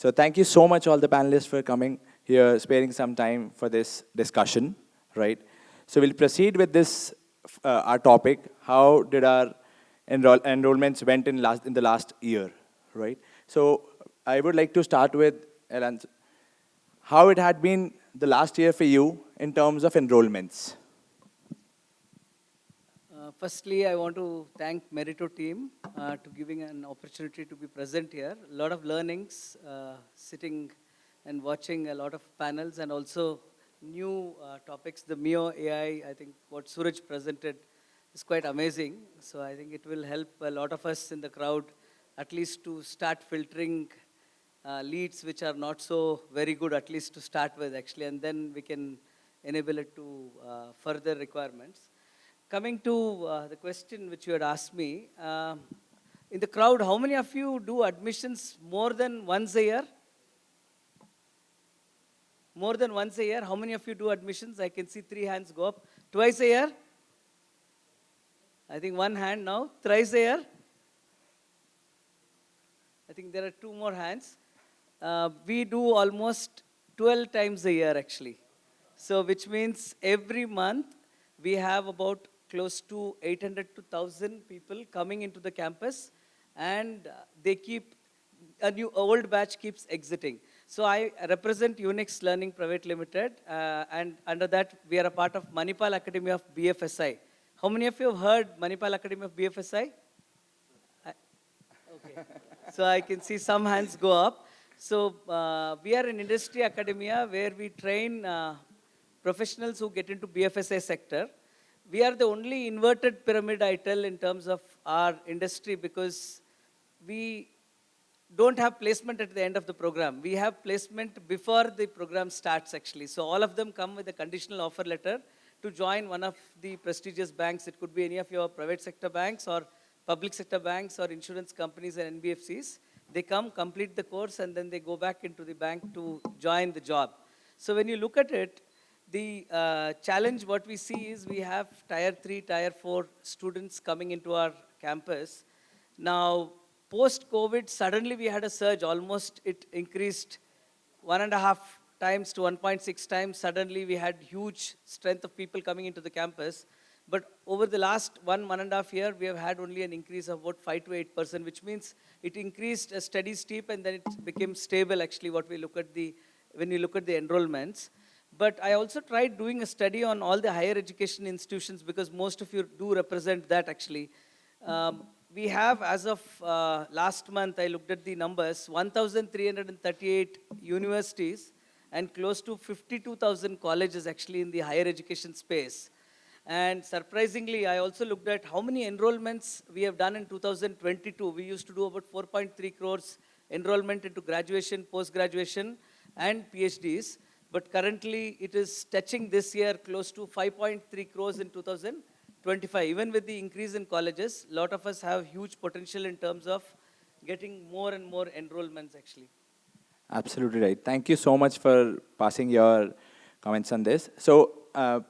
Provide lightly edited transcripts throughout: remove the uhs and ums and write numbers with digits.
So thank you so much, all the panelists, for coming here, sparing some time for this discussion, right? So we'll proceed with this, our topic. How did our enrollments went in the last year, right? So I would like to start with Elan. How it had been the last year for you in terms of enrollments? Firstly, I want to thank Meritto team to giving an opportunity to be present here. A lot of learnings, sitting and watching a lot of panels, and also new topics. The Mio AI, I think what Suraj presented is quite amazing. So I think it will help a lot of us in the crowd at least to start filtering leads which are not so very good, at least to start with actually, and then we can enable it to further requirements. Coming to the question which you had asked me, in the crowd, how many of you do admissions more than once a year? More than once a year? How many of you do admissions? I can see 3 hands go up. Twice a year? I think 1 hand now. Thrice a year? I think there are 2 more hands. We do almost 12 times a year actually. So which means every month we have about close to 800 to 1,000 people coming into the campus, and they keep, a new old batch keeps exiting. So I represent Unix Learning Private Limited, and under that we are a part of Manipal Academy of BFSI. How many of you have heard Manipal Academy of BFSI? Okay. So I can see some hands go up. So we are an industry academia where we train professionals who get into BFSI sector. We are the only inverted pyramid, I tell, in terms of our industry, because we don't have placement at the end of the program. We have placement before the program starts actually. So all of them come with a conditional offer letter to join one of the prestigious banks. It could be any of your private sector banks or public sector banks or insurance companies and NBFCs. They come, complete the course, and then they go back into the bank to join the job. So when you look at it, the challenge what we see is we have tier 3, tier 4 students coming into our campus. Now, post-COVID, suddenly we had a surge. Almost it increased 1.5 times to 1.6 times. Suddenly we had huge strength of people coming into the campus. But over the last 1.5 year, we have had only an increase of about 5 to 8%, which means it increased a steady steep, and then it became stable actually what we look at when you look at the enrollments. But I also tried doing a study on all the higher education institutions, because most of you do represent that actually. We have, as of last month, I looked at the numbers, 1,338 universities and close to 52,000 colleges actually in the higher education space. And surprisingly, I also looked at how many enrollments we have done in 2022. We used to do about 4.3 crores enrollment into graduation, post-graduation, and PhDs. But currently, it is touching this year close to 5.3 crores in 2025. Even with the increase in colleges, a lot of us have huge potential in terms of getting more and more enrollments actually. Absolutely right. Thank you so much for passing your comments on this. So I'll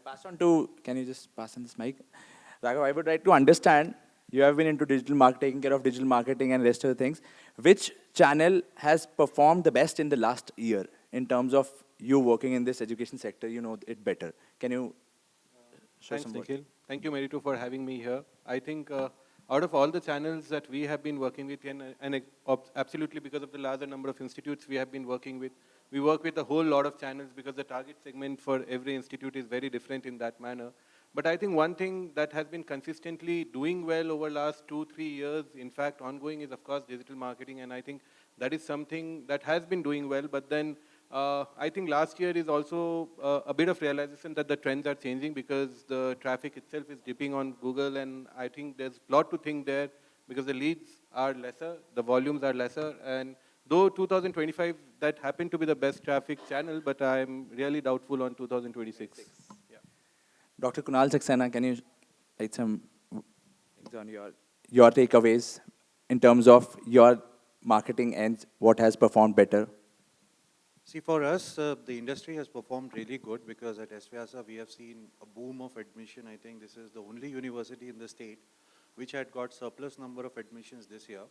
pass on to, can you just pass on this mic? Raghav, I would like to understand, you have been into digital marketing, taking care of digital marketing and rest of the things. Which channel has performed the best in the last year in terms of you working in this education sector? You know it better. Can you show Thanks, some Nikhil. words? Thank you, Meritto, for having me here. I think out of all the channels that we have been working with, and absolutely because of the larger number of institutes we have been working with, we work with a whole lot of channels because the target segment for every institute is very different in that manner. But I think one thing that has been consistently doing well over last 2-3 years, in fact ongoing, is of course digital marketing, and I think that is something that has been doing well. But then I think last year is also a bit of realization that the trends are changing, because the traffic itself is dipping on Google, and I think there's a lot to think there, because the leads are lesser, the volumes are lesser, and though 2025 that happened to be the best traffic channel, but I'm really doubtful on 2026. Yeah. Dr. Kunal Saxena, can you write some things on your takeaways in terms of your marketing and what has performed better? See, for us, the industry has performed really good, because at SVIASA we have seen a boom of admission. I think this is the only university in the state which had got surplus number of admissions this year.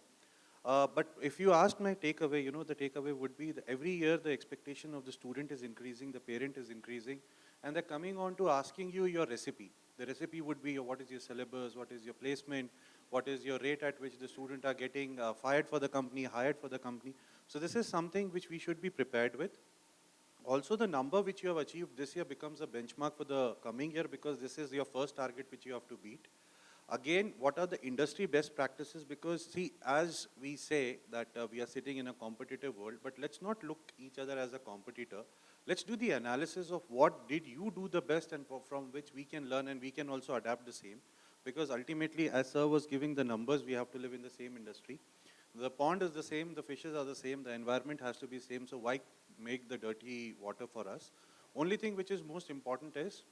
But if you ask my takeaway, the takeaway would be that every year the expectation of the student is increasing, the parent is increasing, and they're coming on to asking you your recipe. The recipe would be what is your syllabus, what is your placement, what is your rate at which the student are getting fired for the company, hired for the company. So this is something which we should be prepared with. Also, the number which you have achieved this year becomes a benchmark for the coming year, because this is your first target which you have to beat. Again, what are the industry best practices? Because see, as we say that we are sitting in a competitive world, but let's not look each other as a competitor. Let's do the analysis of what did you do the best, and from which we can learn and we can also adapt the same. Because ultimately, as sir was giving the numbers, we have to live in the same industry. The pond is the same, the fishes are the same, the environment has to be same, so why make the dirty water for us? Only thing which is most important is,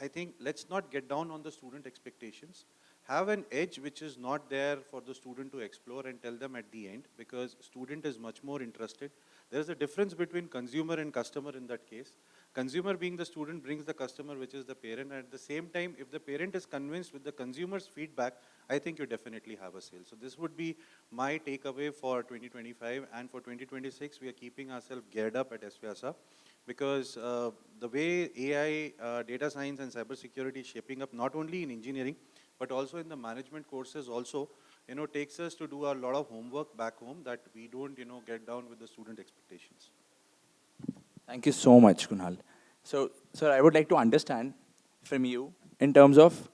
I think, let's not get down on the student expectations. Have an edge which is not there for the student to explore and tell them at the end, because student is much more interested. There's a difference between consumer and customer in that case. Consumer being the student brings the customer, which is the parent. And at the same time, if the parent is convinced with the consumer's feedback, I think you definitely have a sale. So this would be my takeaway for 2025. And for 2026, we are keeping ourselves geared up at SVIASA, because the way AI, data science and cybersecurity is shaping up, not only in engineering, but also in the management courses also, takes us to do a lot of homework back home, that we don't, get down with the student expectations. Thank you so much, Kunal. So, sir, I would like to understand from you in terms of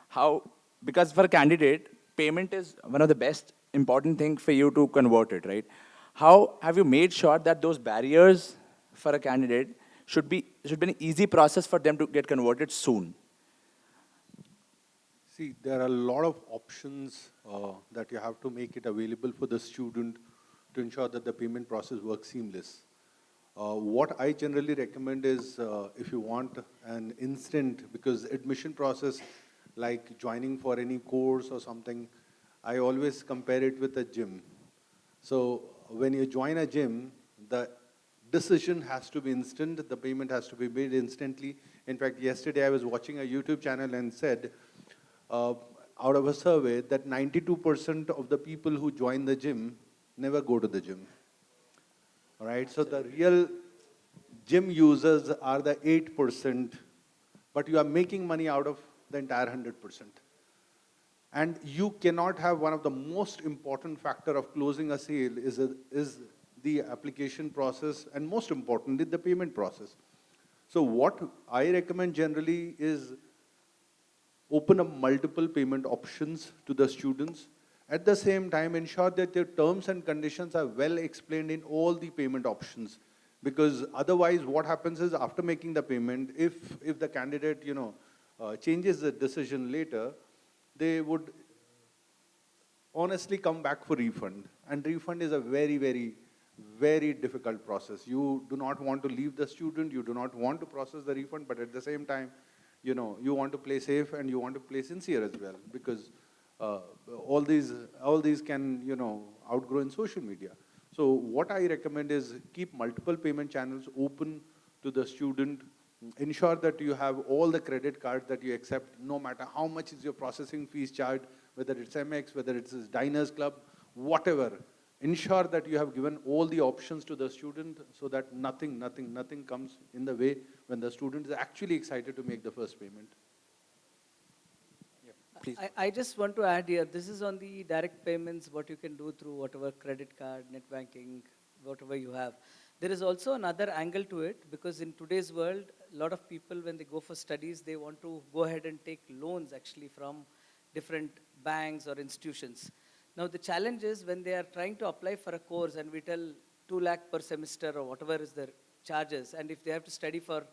how, because for a candidate, payment is one of the best important thing for you to convert it, right? How have you made sure that those barriers for a candidate should be an easy process for them to get converted soon? See, there are a lot of options that you have to make it available for the student to ensure that the payment process works seamless. What I generally recommend is, if you want an instant, because admission process, like joining for any course or something, I always compare it with a gym. So when you join a gym, the decision has to be instant, the payment has to be made instantly. In fact, yesterday I was watching a YouTube channel and said, out of a survey, that 92% of the people who join the gym never go to the gym. All right, so the real gym users are the 8%, but you are making money out of the entire 100%. And you cannot have one of the most important factor of closing a sale is the application process, and most importantly, the payment process. So what I recommend generally is open up multiple payment options to the students. At the same time, ensure that your terms and conditions are well explained in all the payment options. Because otherwise, what happens is, after making the payment, if the candidate, changes the decision later, they would honestly come back for refund. And refund is a very, very, very difficult process. You do not want to leave the student, you do not want to process the refund, but at the same time, you want to play safe and you want to play sincere as well, because all these can, outgrow in social media. So what I recommend is keep multiple payment channels open to the student. Ensure that you have all the credit cards that you accept, no matter how much is your processing fees charged, whether it's MX, whether it's Diners Club, whatever. Ensure that you have given all the options to the student, so that nothing comes in the way when the student is actually excited to make the first payment. Please. I just want to add here, this is on the direct payments, what you can do through whatever credit card, net banking, whatever you have. There is also another angle to it, because in today's world, a lot of people, when they go for studies, they want to go ahead and take loans actually from different banks or institutions. Now the challenge is, when they are trying to apply for a course and we tell 2 lakh per semester or whatever is their charges, and if they have to study for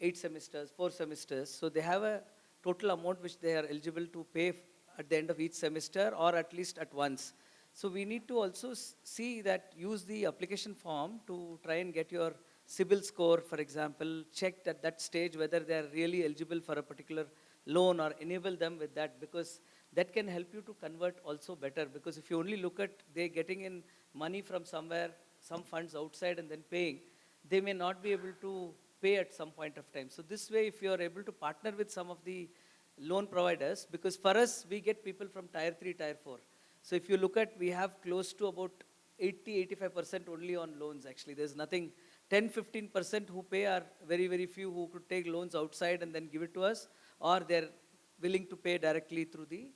8 semesters, 4 semesters, so they have a total amount which they are eligible to pay at the end of each semester, or at least at once. So we need to also see that, use the application form to try and get your CIBIL score, for example, checked at that stage whether they are really eligible for a particular loan, or enable them with that, because that can help you to convert also better. Because if you only look at they getting in money from somewhere, some funds outside and then paying, they may not be able to pay at some point of time. So this way, if you are able to partner with some of the loan providers, because for us, we get people from tier 3, tier 4. So if you look at, we have close to about 80-85% only on loans actually. There's nothing, 10-15% who pay are very, very few who could take loans outside and then give it to us, or they're willing to pay directly through the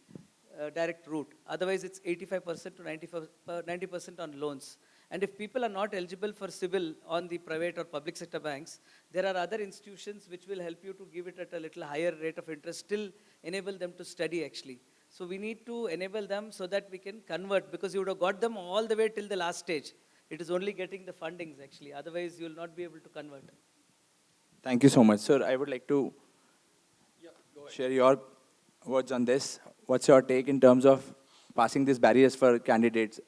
direct route. Otherwise, it's 85% to 90% on loans. And if people are not eligible for civil on the private or public sector banks, there are other institutions which will help you to give it at a little higher rate of interest, still enable them to study actually. So we need to enable them so that we can convert, because you would have got them all the way till the last stage. It is only getting the fundings actually. Otherwise, you will not be able to convert. Thank you so much, sir. I would like to share your words on this. What's your take in terms of passing these barriers for candidates?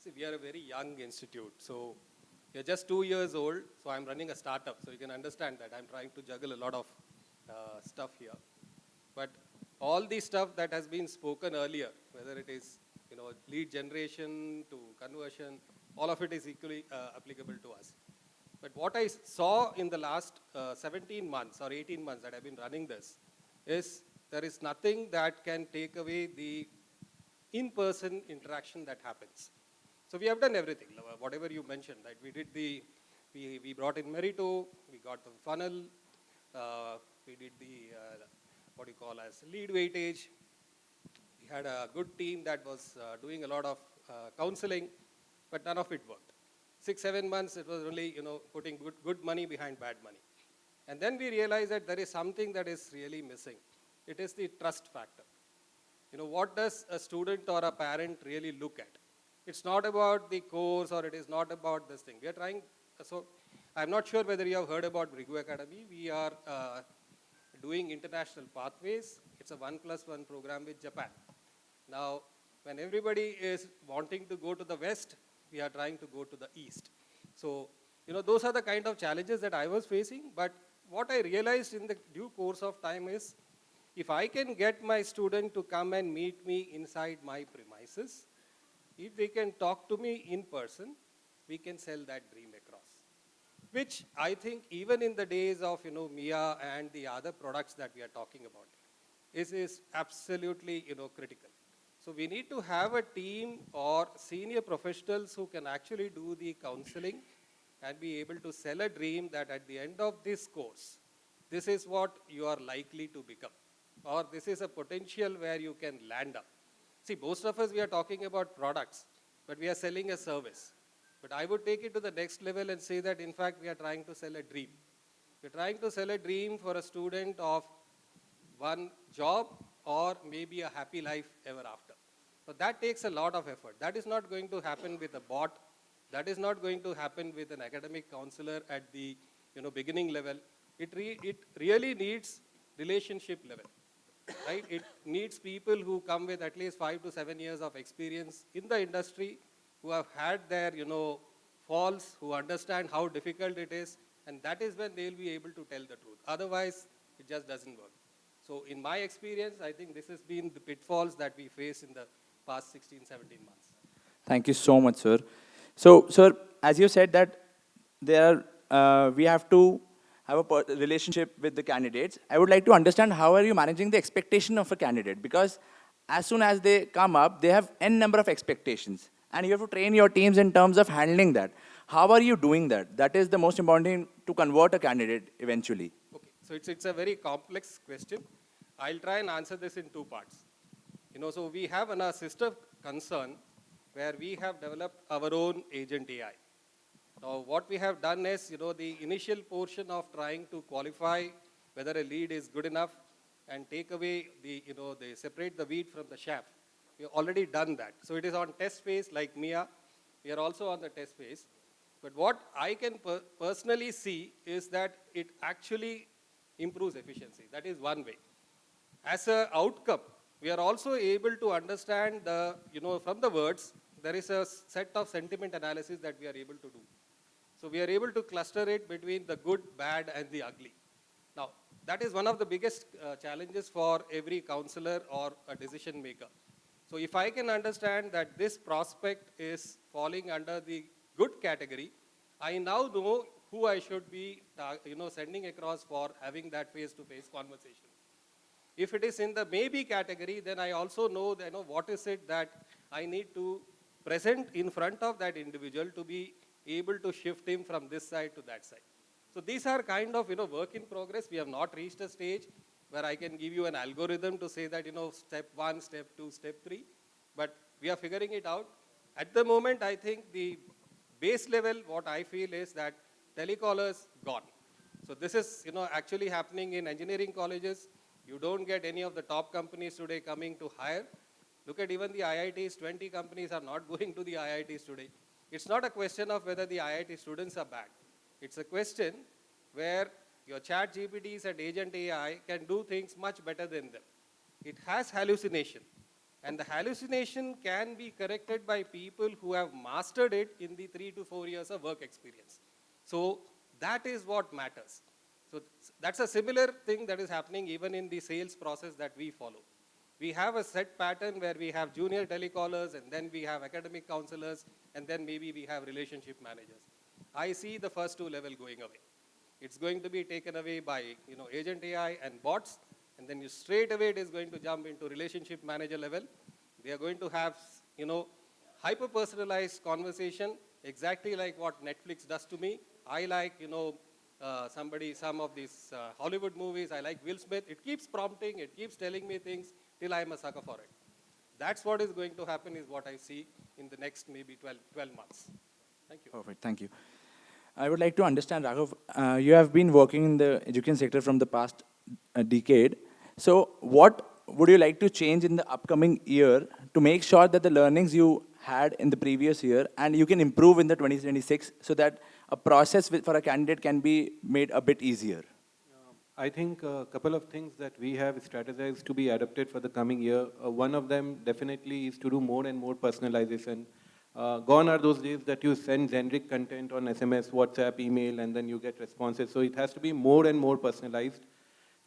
See, we are a very young institute, so we are just 2 years old, so I'm running a startup, so you can understand that I'm trying to juggle a lot of stuff here. But all the stuff that has been spoken earlier, whether it is lead generation to conversion, all of it is equally applicable to us. But what I saw in the last 17 months or 18 months that I've been running this is there is nothing that can take away the in-person interaction that happens. So we have done everything, whatever you mentioned, right? We brought in Meritto, we got the funnel, we did the, what you call as lead weightage. We had a good team that was doing a lot of counseling, but none of it worked. 6-7 months, it was only, putting good money behind bad money. And then we realized that there is something that is really missing. It is the trust factor. What does a student or a parent really look at? It's not about the course or it is not about this thing. We are trying, so I'm not sure whether you have heard about Brigu Academy. We are doing international pathways. It's a 1+1 program with Japan. Now, when everybody is wanting to go to the West, we are trying to go to the East. So, those are the kind of challenges that I was facing. But what I realized in the due course of time is, if I can get my student to come and meet me inside my premises, if they can talk to me in person, we can sell that dream across. Which I think even in the days of Mia and the other products that we are talking about, is absolutely critical. So we need to have a team or senior professionals who can actually do the counseling and be able to sell a dream that at the end of this course, this is what you are likely to become, or this is a potential where you can land up. See, most of us, we are talking about products, but we are selling a service. But I would take it to the next level and say that, in fact, we are trying to sell a dream. We're trying to sell a dream for a student of one job or maybe a happy life ever after. So that takes a lot of effort. That is not going to happen with a bot. That is not going to happen with an academic counselor at the beginning level. It really needs relationship level. Right? It needs people who come with at least 5 to 7 years of experience in the industry, who have had their, falls, who understand how difficult it is, and that is when they'll be able to tell the truth. Otherwise, it just doesn't work. So in my experience, I think this has been the pitfalls that we face in the past 16, 17 months. Thank you so much, sir. So, sir, as you said that we have to have a relationship with the candidates. I would like to understand, how are you managing the expectation of a candidate? Because as soon as they come up, they have n number of expectations. And you have to train your teams in terms of handling that. How are you doing that? That is the most important thing to convert a candidate eventually. Okay, so it's a very complex question. I'll try and answer this in 2 parts. So we have a sister concern where we have developed our own agent AI. Now, what we have done is, the initial portion of trying to qualify whether a lead is good enough and take away they separate the wheat from the chaff. We have already done that. So it is on test phase like Mia. We are also on the test phase. But what I can personally see is that it actually improves efficiency. That is one way. As an outcome, we are also able to understand from the words, there is a set of sentiment analysis that we are able to do. So we are able to cluster it between the good, bad, and the ugly. Now, that is one of the biggest challenges for every counselor or a decision maker. So if I can understand that this prospect is falling under the good category, I now know who I should be sending across for having that face-to-face conversation. If it is in the maybe category, then I also know what is it that I need to present in front of that individual to be able to shift him from this side to that side. So these are kind of, work in progress. We have not reached a stage where I can give you an algorithm to say that, step 1, step 2, step 3, but we are figuring it out. At the moment, I think the base level, what I feel is that telecallers gone. So this is, actually happening in engineering colleges. You don't get any of the top companies today coming to hire. Look at even the IITs, 20 companies are not going to the IITs today. It's not a question of whether the IIT students are bad. It's a question where your chat GPTs and agent AI can do things much better than them. It has hallucination. And the hallucination can be corrected by people who have mastered it in the 3 to 4 years of work experience. So that is what matters. So that's a similar thing that is happening even in the sales process that we follow. We have a set pattern where we have junior telecallers, and then we have academic counselors, and then maybe we have relationship managers. I see the first two level going away. It's going to be taken away by agent AI and bots, and then straight away it is going to jump into relationship manager level. We are going to have hyper-personalized conversation, exactly like what Netflix does to me. I like some of these Hollywood movies. I like Will Smith. It keeps prompting, it keeps telling me things till I'm a sucker for it. That's what is going to happen, is what I see in the next maybe 12 months. Thank you. Perfect, thank you. I would like to understand, Raghav, you have been working in the education sector from the past decade. So what would you like to change in the upcoming year to make sure that the learnings you had in the previous year and you can improve in the 2026 so that a process for a candidate can be made a bit easier? I think a couple of things that we have strategized to be adapted for the coming year. One of them definitely is to do more and more personalization. Gone are those days that you send generic content on SMS, WhatsApp, email, and then you get responses. So it has to be more and more personalized.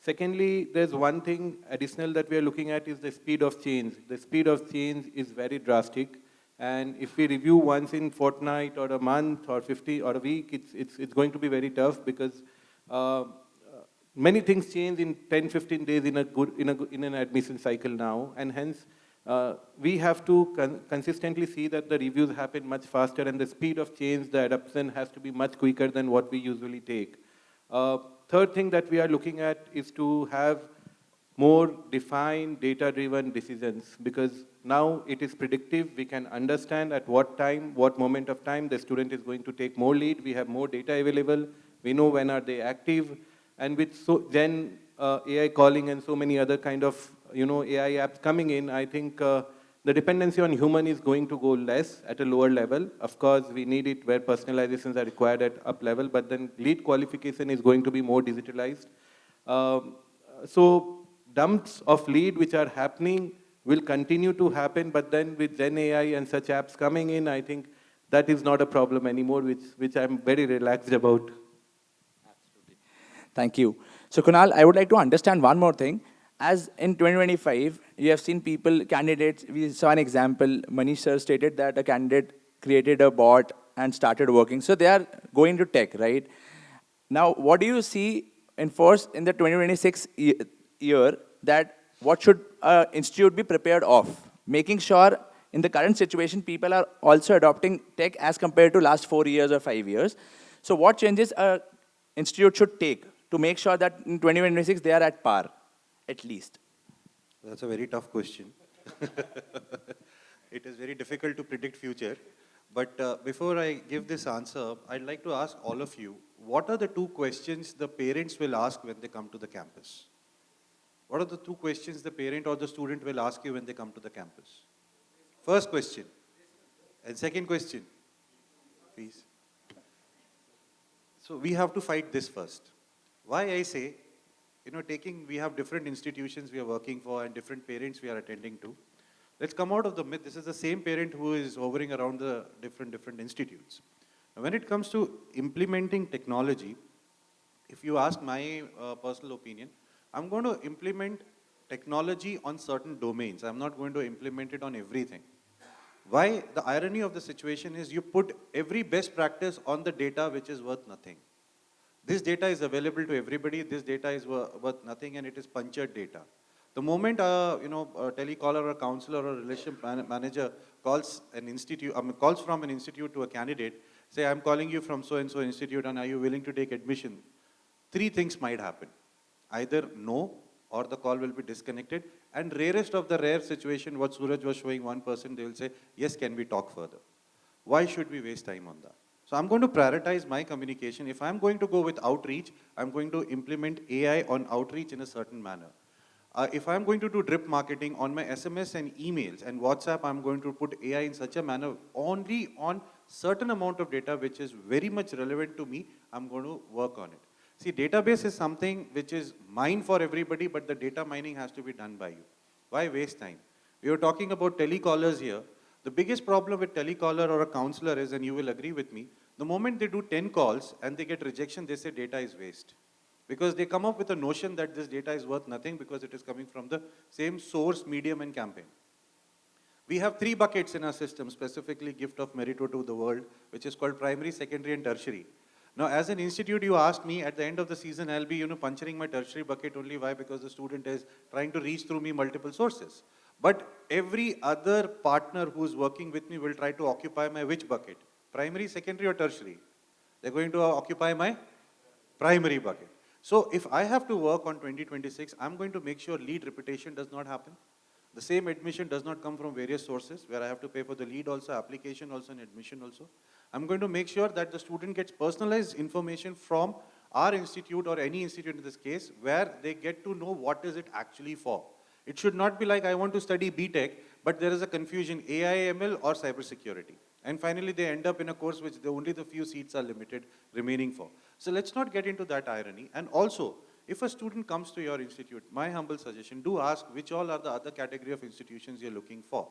Secondly, there's one thing additional that we are looking at is the speed of change. The speed of change is very drastic. And if we review once in fortnight or a month or 50 or a week, it's going to be very tough because many things change in 10, 15 days in an admission cycle now, and hence we have to consistently see that the reviews happen much faster, and the speed of change, the adoption has to be much quicker than what we usually take. Third thing that we are looking at is to have more defined data-driven decisions, because now it is predictive. We can understand at what time, what moment of time the student is going to take more lead. We have more data available. We know when are they active. And with Gen AI calling and so many other kind of AI apps coming in, I think the dependency on human is going to go less at a lower level. Of course, we need it where personalizations are required at up level, but then lead qualification is going to be more digitalized. So dumps of lead which are happening will continue to happen, but then with Gen AI and such apps coming in, I think that is not a problem anymore, which I'm very relaxed about. Thank you. So Kunal, I would like to understand one more thing. As in 2025, you have seen candidates, we saw an example, Manish sir stated that a candidate created a bot and started working. So they are going to tech, right? Now, what do you see enforced in the 2026 year that what should an institute be prepared of? Making sure in the current situation, people are also adopting tech as compared to last 4 years or 5 years. So what changes an institute should take to make sure that in 2026 they are at par, at least? That's a very tough question. It is very difficult to predict future. But before I give this answer, I'd like to ask all of you, what are the 2 questions the parents will ask when they come to the campus? What are the 2 questions the parent or the student will ask you when they come to the campus? First question. And second question, please. So we have to fight this first. Why I say, we have different institutions we are working for and different parents we are attending to. Let's come out of the myth. This is the same parent who is hovering around the different institutes. Now, when it comes to implementing technology, if you ask my personal opinion, I'm going to implement technology on certain domains. I'm not going to implement it on everything. Why? The irony of the situation is you put every best practice on the data which is worth nothing. This data is available to everybody. This data is worth nothing, and it is punctured data. The moment a telecaller or a counselor or a relationship manager calls calls from an institute to a candidate, say, I'm calling you from so and so institute, and are you willing to take admission? Three things might happen: either no, or the call will be disconnected, and rarest of the rare situation, what Suraj was showing 1%, they will say, yes, can we talk further? Why should we waste time on that? So I'm going to prioritize my communication. If I'm going to go with outreach, I'm going to implement AI on outreach in a certain manner. If I'm going to do drip marketing on my SMS and emails and WhatsApp, I'm going to put AI in such a manner only on certain amount of data which is very much relevant to me, I'm going to work on it. See, database is something which is mine for everybody, but the data mining has to be done by you. Why waste time? We were talking about telecallers here. The biggest problem with telecaller or a counselor is, and you will agree with me, the moment they do 10 calls and they get rejection, they say data is waste. Because they come up with a notion that this data is worth nothing because it is coming from the same source, medium, and campaign. We have 3 buckets in our system, specifically gift of Meritto to the world, which is called primary, secondary, and tertiary. Now, as an institute, you asked me, at the end of the season, I'll be puncturing my tertiary bucket only. Why? Because the student is trying to reach through me multiple sources. But every other partner who's working with me will try to occupy my which bucket? Primary, secondary, or tertiary? They're going to occupy my primary bucket. So if I have to work on 2026, I'm going to make sure lead repetition does not happen. The same admission does not come from various sources where I have to pay for the lead also, application also, and admission also. I'm going to make sure that the student gets personalized information from our institute or any institute in this case where they get to know what is it actually for. It should not be like I want to study BTech, but there is a confusion, AI, ML or cybersecurity. And finally, they end up in a course which only the few seats are limited remaining for. So let's not get into that irony. And also, if a student comes to your institute, my humble suggestion, do ask which all are the other category of institutions you're looking for.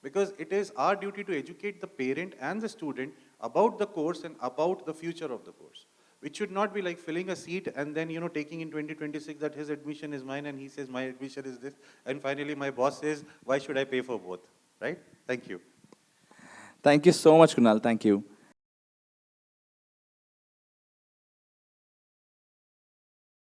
Because it is our duty to educate the parent and the student about the course and about the future of the course. Which should not be like filling a seat and then, taking in 2026 that his admission is mine and he says my admission is this. And finally, my boss says, why should I pay for both? Right? Thank you. Thank you so much, Kunal. Thank you.